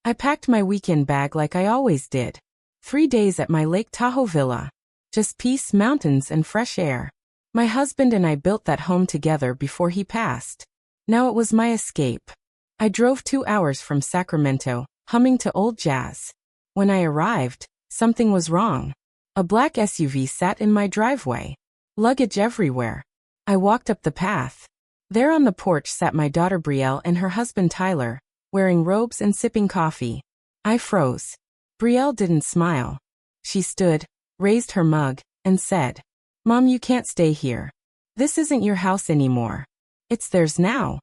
I packed my weekend bag like I always did. 3 days at my Lake Tahoe villa. Just peace, mountains, and fresh air. My husband and I built that home together before he passed. Now it was my escape. I drove 2 hours from Sacramento, humming to old jazz. When I arrived, something was wrong. A black SUV sat in my driveway. Luggage everywhere. I walked up the path. There on the porch sat my daughter Brielle and her husband Tyler, wearing robes and sipping coffee. I froze. Brielle didn't smile. She stood, raised her mug, and said, "Mom, you can't stay here. This isn't your house anymore. It's theirs now."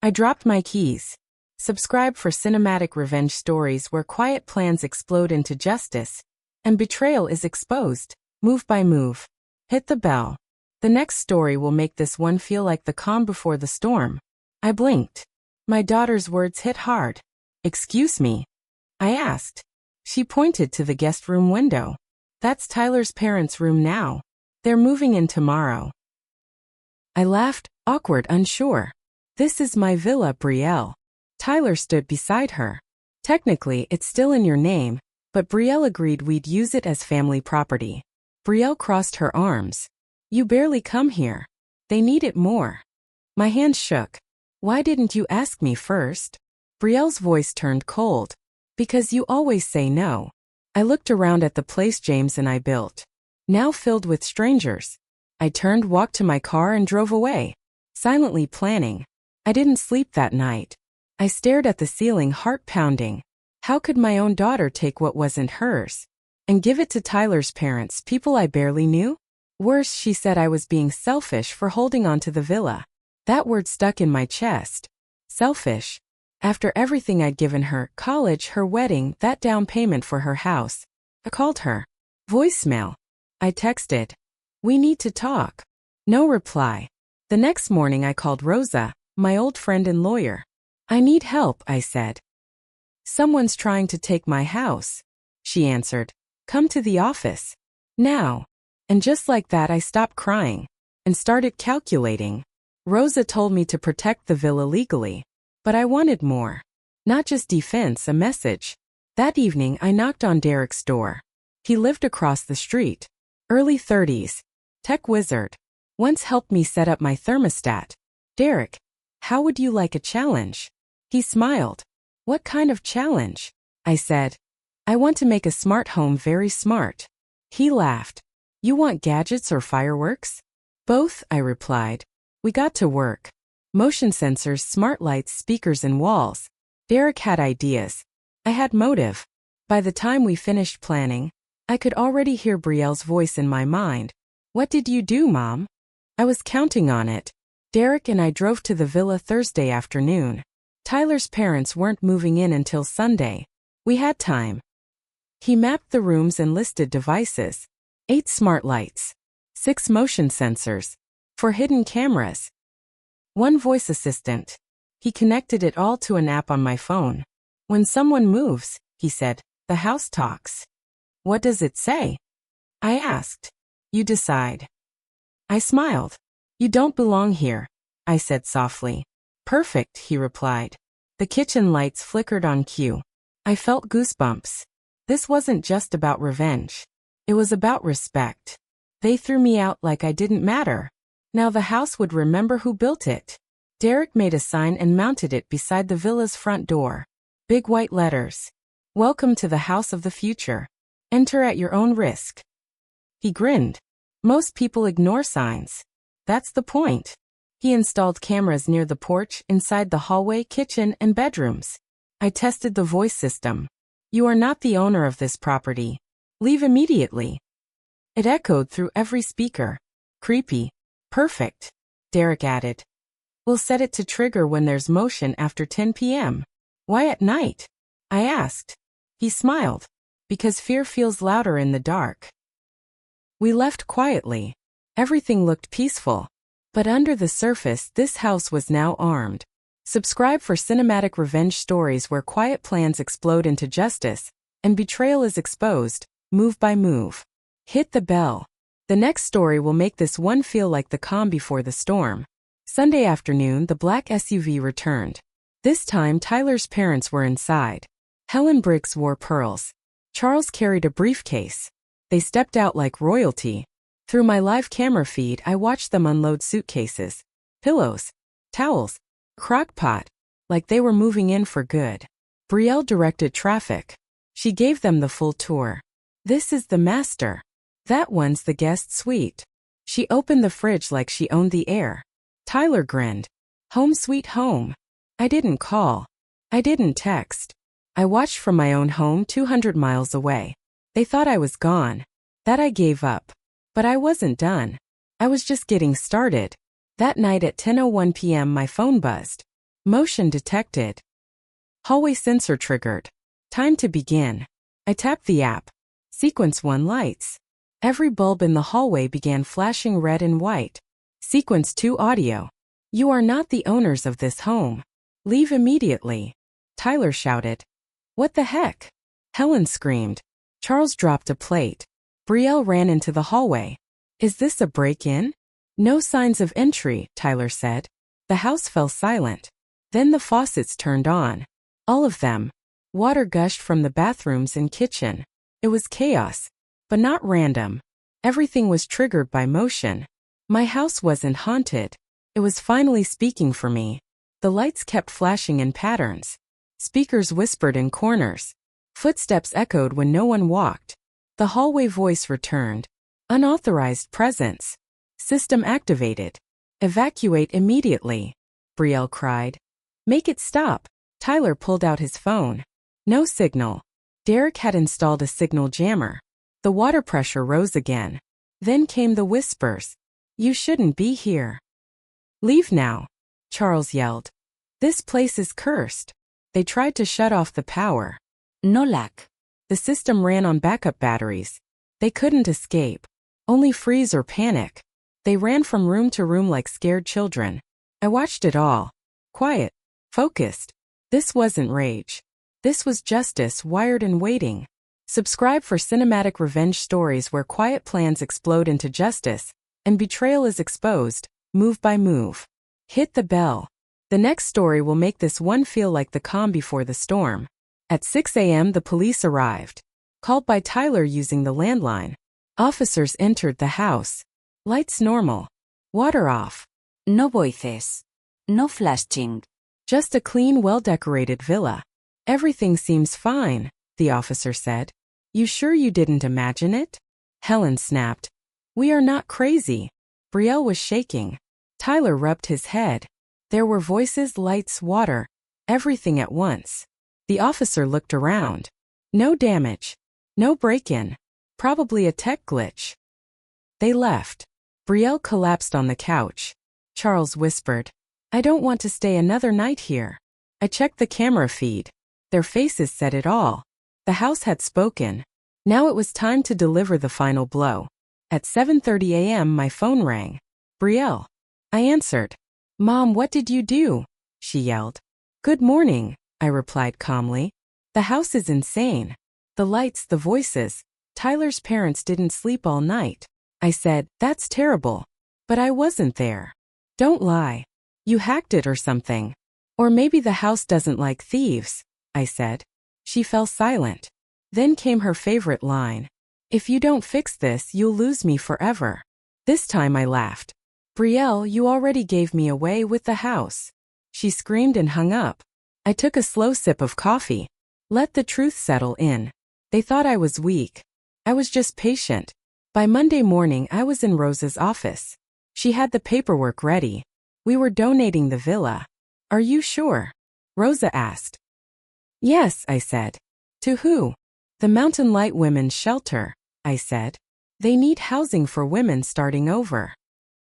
I dropped my keys. Subscribe for cinematic revenge stories where quiet plans explode into justice, and betrayal is exposed, move by move. Hit the bell. The next story will make this one feel like the calm before the storm. I blinked. My daughter's words hit hard. "Excuse me?" I asked. She pointed to the guest room window. "That's Tyler's parents' room now. They're moving in tomorrow." I laughed, awkward, unsure. "This is my villa, Brielle." Tyler stood beside her. "Technically, it's still in your name, but Brielle agreed we'd use it as family property." Brielle crossed her arms. "You barely come here. They need it more." My hand shook. "Why didn't you ask me first?" Brielle's voice turned cold. "Because you always say no." I looked around at the place James and I built, now filled with strangers. I turned, walked to my car, and drove away, silently planning. I didn't sleep that night. I stared at the ceiling, heart pounding. How could my own daughter take what wasn't hers and give it to Tyler's parents, people I barely knew? Worse, she said I was being selfish for holding on to the villa. That word stuck in my chest. Selfish. After everything I'd given her, college, her wedding, that down payment for her house. I called her. Voicemail. I texted, "We need to talk." No reply. The next morning I called Rosa, my old friend and lawyer. "I need help," I said. "Someone's trying to take my house." She answered, "Come to the office. Now." And just like that I stopped crying and started calculating. Rosa told me to protect the villa legally, but I wanted more. Not just defense, a message. That evening I knocked on Derek's door. He lived across the street. Early 30s. Tech wizard. Once helped me set up my thermostat. "Derek, how would you like a challenge?" He smiled. "What kind of challenge?" I said. "I want to make a smart home very smart." He laughed. "You want gadgets or fireworks?" "Both," I replied. We got to work. Motion sensors, smart lights, speakers, and walls. Derek had ideas. I had motive. By the time we finished planning, I could already hear Brielle's voice in my mind. "What did you do, Mom?" I was counting on it. Derek and I drove to the villa Thursday afternoon. Tyler's parents weren't moving in until Sunday. We had time. He mapped the rooms and listed devices. 8 smart lights. 6 motion sensors. 4 hidden cameras. 1 voice assistant. He connected it all to an app on my phone. "When someone moves," he said, "the house talks." "What does it say?" I asked. "You decide." I smiled. "You don't belong here," I said softly. "Perfect," he replied. The kitchen lights flickered on cue. I felt goosebumps. This wasn't just about revenge. It was about respect. They threw me out like I didn't matter. Now the house would remember who built it. Derek made a sign and mounted it beside the villa's front door. Big white letters. "Welcome to the house of the future. Enter at your own risk." He grinned. Most people ignore signs. That's the point. He installed cameras near the porch, inside the hallway, kitchen, and bedrooms. I tested the voice system. "You are not the owner of this property. Leave immediately." It echoed through every speaker. Creepy. "Perfect," Derek added. "We'll set it to trigger when there's motion after 10 p.m. "Why at night?" I asked. He smiled. "Because fear feels louder in the dark." We left quietly. Everything looked peaceful. But under the surface, this house was now armed. Subscribe for cinematic revenge stories where quiet plans explode into justice, and betrayal is exposed, move by move. Hit the bell. The next story will make this one feel like the calm before the storm. Sunday afternoon, the black SUV returned. This time, Tyler's parents were inside. Helen Briggs wore pearls. Charles carried a briefcase. They stepped out like royalty. Through my live camera feed, I watched them unload suitcases, pillows, towels, crock-pot, like they were moving in for good. Brielle directed traffic. She gave them the full tour. This is the master. That one's the guest suite. She opened the fridge like she owned the air. Tyler grinned. Home sweet home. I didn't call. I didn't text. I watched from my own home 200 miles away. They thought I was gone. That I gave up. But I wasn't done. I was just getting started. That night at 10:01 p.m. my phone buzzed. Motion detected. Hallway sensor triggered. Time to begin. I tapped the app. Sequence 1 lights. Every bulb in the hallway began flashing red and white. Sequence 2 audio. You are not the owners of this home. Leave immediately. Tyler shouted. What the heck? Helen screamed. Charles dropped a plate. Brielle ran into the hallway. Is this a break-in? No signs of entry, Tyler said. The house fell silent. Then the faucets turned on. All of them. Water gushed from the bathrooms and kitchen. It was chaos, but not random. Everything was triggered by motion. My house wasn't haunted. It was finally speaking for me. The lights kept flashing in patterns. Speakers whispered in corners. Footsteps echoed when no one walked. The hallway voice returned. Unauthorized presence. System activated. Evacuate immediately, Brielle cried. Make it stop. Tyler pulled out his phone. No signal. Derek had installed a signal jammer. The water pressure rose again. Then came the whispers. You shouldn't be here. Leave now, Charles yelled. This place is cursed. They tried to shut off the power. No luck. The system ran on backup batteries. They couldn't escape. Only freeze or panic. They ran from room to room like scared children. I watched it all. Quiet. Focused. This wasn't rage. This was justice wired and waiting. Subscribe for cinematic revenge stories where quiet plans explode into justice, and betrayal is exposed, move by move. Hit the bell. The next story will make this one feel like the calm before the storm. At 6 a.m. the police arrived. Called by Tyler using the landline. Officers entered the house. Lights normal. Water off. No voices. No flashing. Just a clean, well-decorated villa. Everything seems fine, the officer said. You sure you didn't imagine it? Helen snapped. We are not crazy. Brielle was shaking. Tyler rubbed his head. There were voices, lights, water. Everything at once. The officer looked around. No damage. No break-in. Probably a tech glitch. They left. Brielle collapsed on the couch. Charles whispered. I don't want to stay another night here. I checked the camera feed. Their faces said it all. The house had spoken. Now it was time to deliver the final blow. At 7:30 a.m. my phone rang. Brielle. I answered. Mom, what did you do? She yelled. Good morning, I replied calmly. The house is insane. The lights, the voices. Tyler's parents didn't sleep all night. I said, that's terrible. But I wasn't there. Don't lie. You hacked it or something. Or maybe the house doesn't like thieves, I said. She fell silent. Then came her favorite line. If you don't fix this, you'll lose me forever. This time I laughed. Brielle, you already gave me away with the house. She screamed and hung up. I took a slow sip of coffee. Let the truth settle in. They thought I was weak. I was just patient. By Monday morning I was in Rosa's office. She had the paperwork ready. We were donating the villa. Are you sure? Rosa asked. Yes, I said. To who? The Mountain Light Women's Shelter, I said. They need housing for women starting over.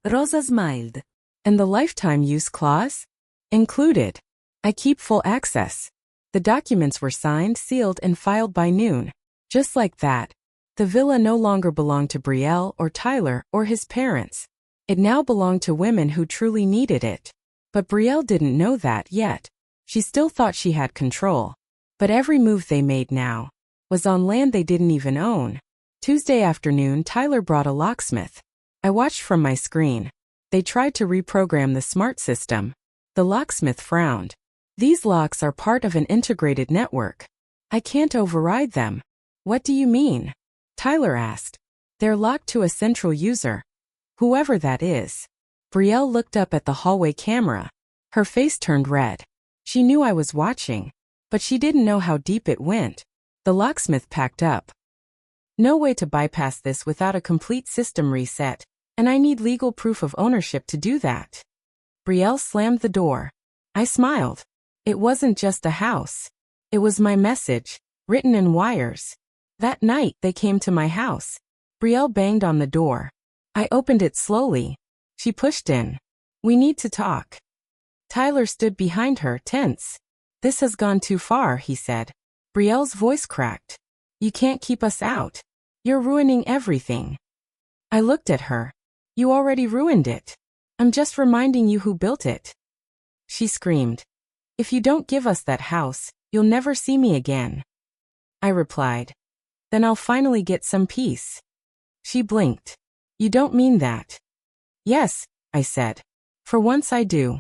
Rosa smiled. And the lifetime use clause? Included. I keep full access. The documents were signed, sealed, and filed by noon. Just like that. The villa no longer belonged to Brielle or Tyler or his parents. It now belonged to women who truly needed it. But Brielle didn't know that yet. She still thought she had control. But every move they made now was on land they didn't even own. Tuesday afternoon, Tyler brought a locksmith. I watched from my screen. They tried to reprogram the smart system. The locksmith frowned. These locks are part of an integrated network. I can't override them. What do you mean? Tyler asked. They're locked to a central user. Whoever that is. Brielle looked up at the hallway camera. Her face turned red. She knew I was watching, but she didn't know how deep it went. The locksmith packed up. No way to bypass this without a complete system reset, and I need legal proof of ownership to do that. Brielle slammed the door. I smiled. It wasn't just a house. It was my message, written in wires. That night they came to my house. Brielle banged on the door. I opened it slowly. She pushed in. We need to talk. Tyler stood behind her, tense. This has gone too far, he said. Brielle's voice cracked. You can't keep us out. You're ruining everything. I looked at her. You already ruined it. I'm just reminding you who built it. She screamed. If you don't give us that house, you'll never see me again. I replied. Then I'll finally get some peace. She blinked. You don't mean that. Yes, I said. For once I do.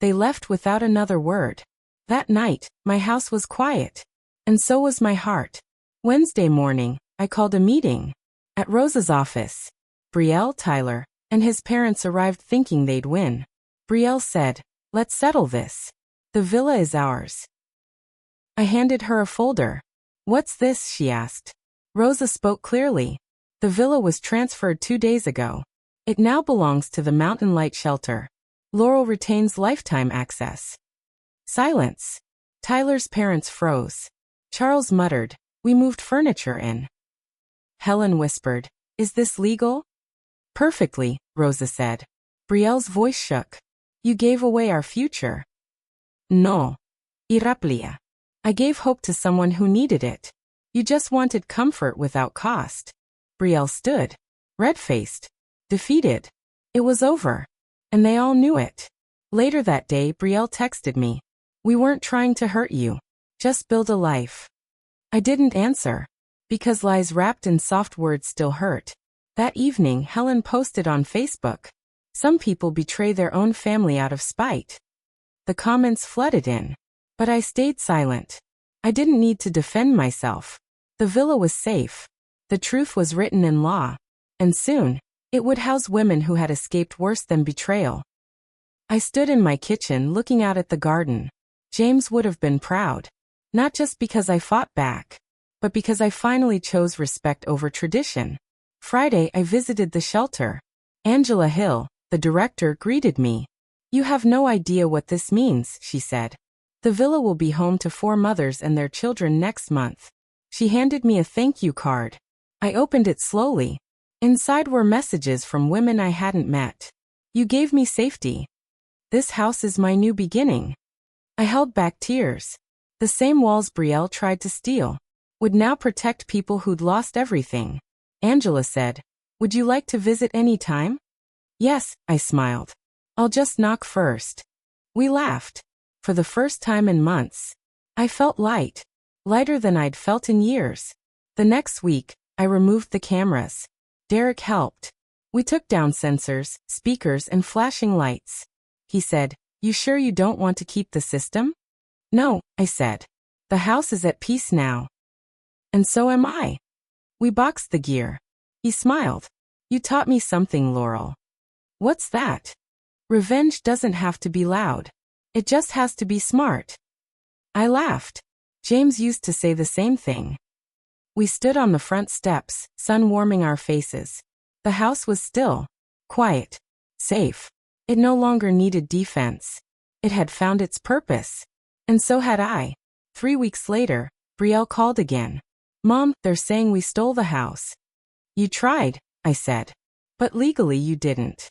They left without another word. That night, my house was quiet. And so was my heart. Wednesday morning, I called a meeting. At Rose's office. Brielle, Tyler, and his parents arrived thinking they'd win. Brielle said, let's settle this. The villa is ours. I handed her a folder. What's this? She asked. Rosa spoke clearly. The villa was transferred 2 days ago. It now belongs to the Mountain Light Shelter. Laurel retains lifetime access. Silence. Tyler's parents froze. Charles muttered, we moved furniture in. Helen whispered, is this legal? Perfectly, Rosa said. Brielle's voice shook. You gave away our future. No. Iraplia. I gave hope to someone who needed it. You just wanted comfort without cost. Brielle stood, red-faced, defeated. It was over. And they all knew it. Later that day, Brielle texted me. We weren't trying to hurt you. Just build a life. I didn't answer. Because lies wrapped in soft words still hurt. That evening, Helen posted on Facebook. Some people betray their own family out of spite. The comments flooded in. But I stayed silent. I didn't need to defend myself. The villa was safe. The truth was written in law. And soon, it would house women who had escaped worse than betrayal. I stood in my kitchen looking out at the garden. James would have been proud. Not just because I fought back, but because I finally chose respect over tradition. Friday, I visited the shelter. Angela Hill, the director, greeted me. You have no idea what this means, she said. The villa will be home to 4 mothers and their children next month. She handed me a thank you card. I opened it slowly. Inside were messages from women I hadn't met. You gave me safety. This house is my new beginning. I held back tears. The same walls Brielle tried to steal would now protect people who'd lost everything. Angela said, would you like to visit any time? Yes, I smiled. I'll just knock first. We laughed. For the first time in months. I felt light. Lighter than I'd felt in years. The next week, I removed the cameras. Derek helped. We took down sensors, speakers, and flashing lights. He said, you sure you don't want to keep the system? No, I said. The house is at peace now. And so am I. We boxed the gear. He smiled. You taught me something, Laurel. What's that? Revenge doesn't have to be loud. It just has to be smart. I laughed. James used to say the same thing. We stood on the front steps, sun warming our faces. The house was still, quiet, safe. It no longer needed defense. It had found its purpose. And so had I. 3 weeks later, Brielle called again. Mom, they're saying we stole the house. You tried, I said. But legally you didn't.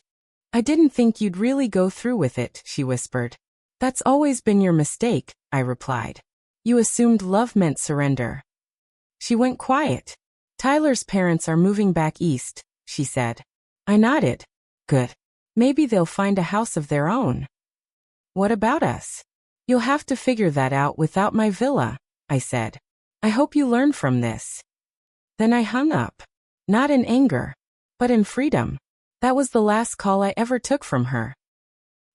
I didn't think you'd really go through with it, she whispered. That's always been your mistake, I replied. You assumed love meant surrender. She went quiet. Tyler's parents are moving back east, she said. I nodded. Good. Maybe they'll find a house of their own. What about us? You'll have to figure that out without my villa, I said. I hope you learn from this. Then I hung up. Not in anger, but in freedom. That was the last call I ever took from her.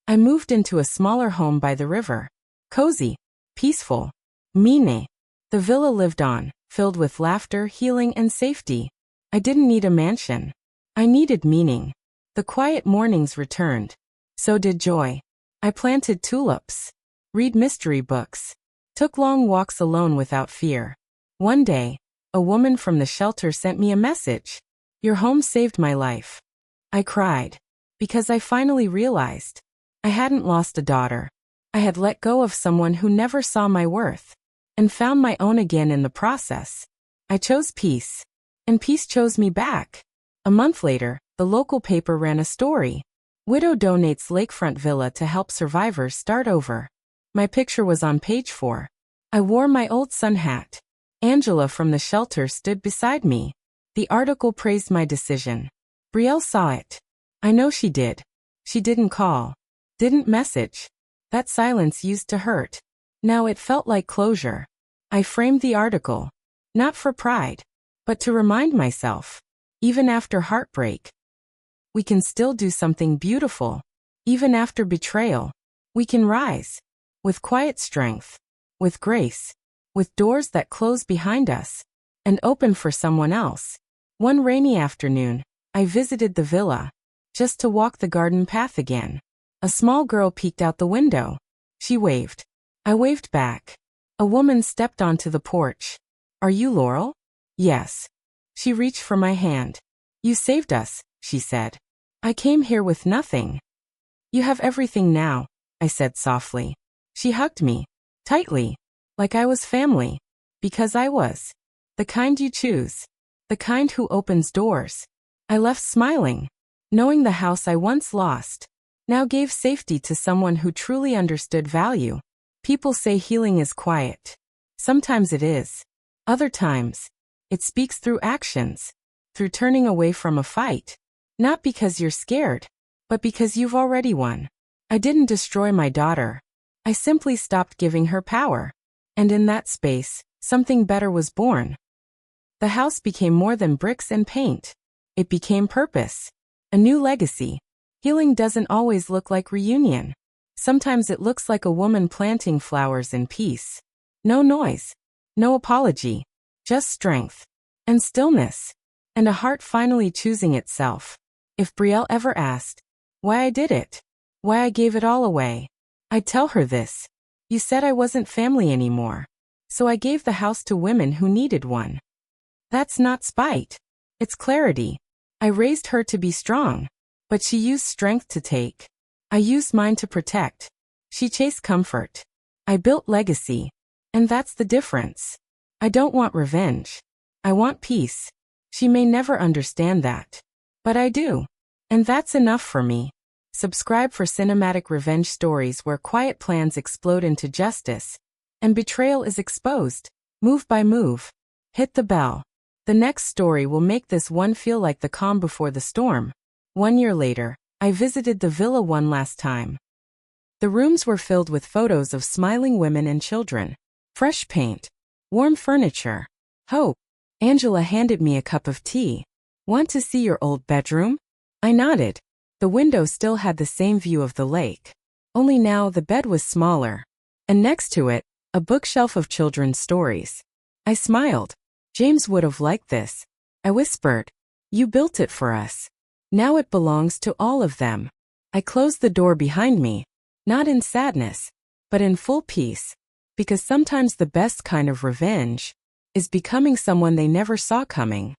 I moved into a smaller home by the river. Cozy. Peaceful. Mine. The villa lived on, filled with laughter, healing, and safety. I didn't need a mansion. I needed meaning. The quiet mornings returned. So did joy. I planted tulips, read mystery books, took long walks alone without fear. One day, a woman from the shelter sent me a message. "Your home saved my life." I cried, because I finally realized I hadn't lost a daughter. I had let go of someone who never saw my worth, and found my own again in the process. I chose peace, and peace chose me back. A month later, the local paper ran a story. Widow donates lakefront villa to help survivors start over. My picture was on page 4. I wore my old sun hat. Angela from the shelter stood beside me. The article praised my decision. Brielle saw it. I know she did. She didn't call. Didn't message. That silence used to hurt. Now it felt like closure. I framed the article. Not for pride, but to remind myself, even after heartbreak, we can still do something beautiful. Even after betrayal, we can rise. With quiet strength. With grace. With doors that close behind us and open for someone else. One rainy afternoon, I visited the villa, just to walk the garden path again. A small girl peeked out the window. She waved. I waved back. A woman stepped onto the porch. "Are you Laurel?" "Yes." She reached for my hand. "You saved us," she said. "I came here with nothing." "You have everything now," I said softly. She hugged me, tightly, like I was family, because I was. The kind you choose. The kind who opens doors. I left smiling, knowing the house I once lost now gave safety to someone who truly understood value. People say healing is quiet. Sometimes it is. Other times, it speaks through actions, through turning away from a fight. Not because you're scared, but because you've already won. I didn't destroy my daughter. I simply stopped giving her power. And in that space, something better was born. The house became more than bricks and paint. It became purpose. A new legacy. Healing doesn't always look like reunion. Sometimes it looks like a woman planting flowers in peace. No noise. No apology. Just strength. And stillness. And a heart finally choosing itself. If Brielle ever asked why I did it, why I gave it all away, I'd tell her this. You said I wasn't family anymore. So I gave the house to women who needed one. That's not spite. It's clarity. I raised her to be strong, but she used strength to take. I used mine to protect. She chased comfort. I built legacy. And that's the difference. I don't want revenge. I want peace. She may never understand that. But I do. And that's enough for me. Subscribe for cinematic revenge stories where quiet plans explode into justice, and betrayal is exposed, move by move. Hit the bell. The next story will make this one feel like the calm before the storm. 1 year later, I visited the villa one last time. The rooms were filled with photos of smiling women and children. Fresh paint. Warm furniture. Hope. Angela handed me a cup of tea. "Want to see your old bedroom?" I nodded. The window still had the same view of the lake. Only now the bed was smaller. And next to it, a bookshelf of children's stories. I smiled. "James would have liked this." I whispered. "You built it for us. Now it belongs to all of them." I closed the door behind me, not in sadness, but in full peace, because sometimes the best kind of revenge is becoming someone they never saw coming.